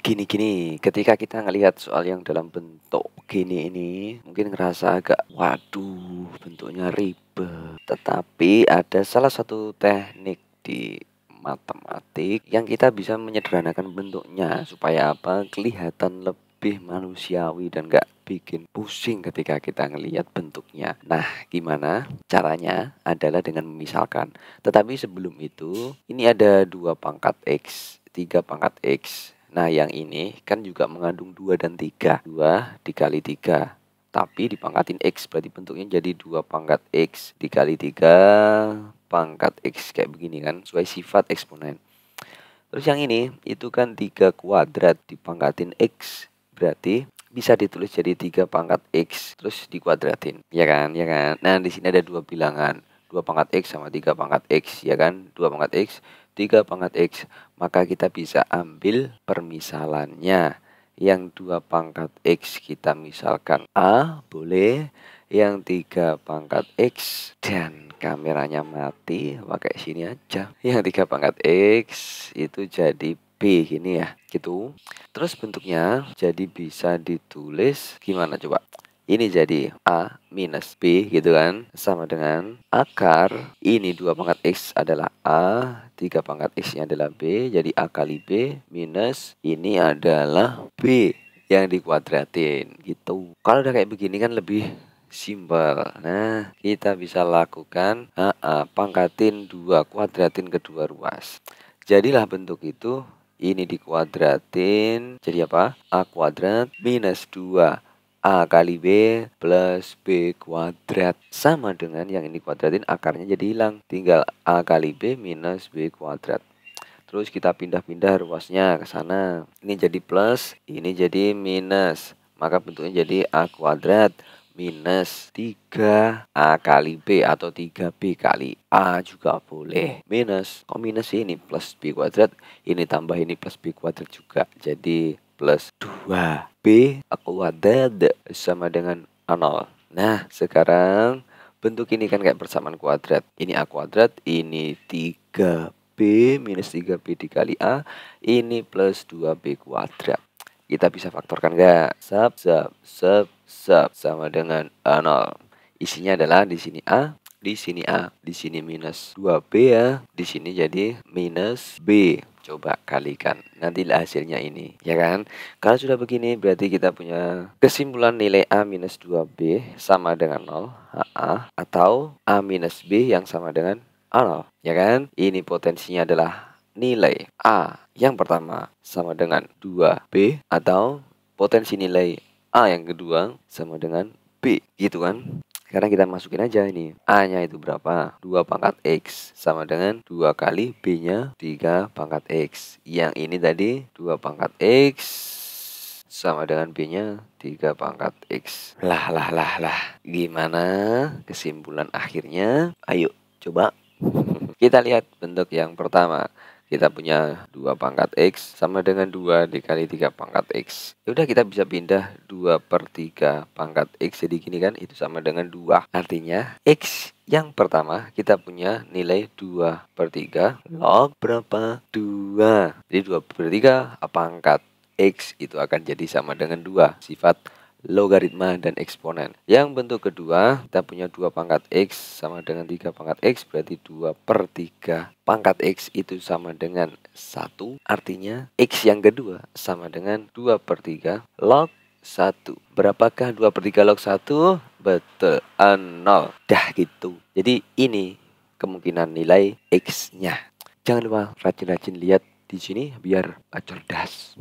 Gini, ketika kita ngelihat soal yang dalam bentuk gini ini, mungkin ngerasa agak, waduh, bentuknya ribet. Tetapi ada salah satu teknik di matematik yang kita bisa menyederhanakan bentuknya supaya apa? Kelihatan lebih manusiawi dan gak bikin pusing ketika kita ngelihat bentuknya. Nah, gimana? Caranya adalah dengan memisalkan. Tetapi sebelum itu, ini ada 2 pangkat X, 3 pangkat X. Nah, yang ini kan juga mengandung 2 dan 3. 2 dikali 3. Tapi dipangkatin X, berarti bentuknya jadi 2 pangkat X dikali 3 pangkat X. Kayak begini kan, sesuai sifat eksponen. Terus yang ini, itu kan 3 kuadrat dipangkatin X. Berarti bisa ditulis jadi 3 pangkat X, terus dikuadratin. Ya kan, ya kan. Nah, di sini ada 2 bilangan. 2 pangkat X sama 3 pangkat X, ya kan? 2 pangkat X, 3 pangkat X. Maka kita bisa ambil permisalannya. Yang 2 pangkat X kita misalkan A, boleh. Yang 3 pangkat X, dan kameranya mati, pakai sini aja. Yang 3 pangkat X itu jadi B gini ya, gitu. Terus bentuknya jadi bisa ditulis gimana coba? Ini jadi A minus B gitu kan, sama dengan akar ini 2 pangkat X adalah A, 3 pangkat X-nya adalah B, jadi A kali B minus ini adalah B yang dikuadratin gitu. Kalau udah kayak begini kan lebih simpel. Nah, kita bisa lakukan pangkatin 2, kuadratin kedua ruas. Jadilah bentuk itu, ini dikuadratin jadi apa? A kuadrat minus 2 A kali B plus B kuadrat. Sama dengan yang ini kuadratin, akarnya jadi hilang. Tinggal A kali B minus B kuadrat. Terus kita pindah-pindah ruasnya ke sana. Ini jadi plus, ini jadi minus. Maka bentuknya jadi A kuadrat minus 3A kali B atau 3B kali A juga boleh. Minus, kok minus ini plus B kuadrat, ini tambah ini plus B kuadrat juga. Jadi plus 2B kuadrat sama dengan A0. Nah, sekarang bentuk ini kan kayak persamaan kuadrat. Ini A kuadrat, ini 3B minus 3B dikali A, ini plus 2B kuadrat. Kita bisa faktorkan nggak? Sub sama dengan A0. Isinya adalah di sini A, di sini A, di sini minus 2B ya, di sini jadi minus B. Coba kalikan, nantilah hasilnya ini, ya kan? Kalau sudah begini berarti kita punya kesimpulan nilai A minus 2B sama dengan 0, atau A minus B yang sama dengan A0, ya kan? Ini potensinya adalah nilai A yang pertama sama dengan 2B atau potensi nilai A yang kedua sama dengan B, gitu kan? Sekarang kita masukin aja ini. A-nya itu berapa? 2 pangkat X sama dengan 2 kali B-nya 3 pangkat X. Yang ini tadi 2 pangkat X sama dengan B-nya 3 pangkat X. Lah. Gimana kesimpulan akhirnya? Ayo, coba. Kita lihat bentuk yang pertama. Kita punya 2 pangkat X sama dengan 2 dikali 3 pangkat X. Ya udah, kita bisa pindah 2/3 pangkat X. Jadi gini kan, itu sama dengan 2. Artinya X yang pertama kita punya nilai 2/3 log berapa? 2. Jadi 2/3 pangkat X itu akan jadi sama dengan 2. Sifat logaritma dan eksponen. Yang bentuk kedua, kita punya 2 pangkat X sama dengan 3 pangkat X, berarti 2/3 pangkat X itu sama dengan 1. Artinya X yang kedua sama dengan 2/3 log 1. Berapakah 2/3 log 1? Betul, 0. Dah gitu. Jadi ini kemungkinan nilai X-nya. Jangan lupa rajin-rajin lihat di sini biar cerdas.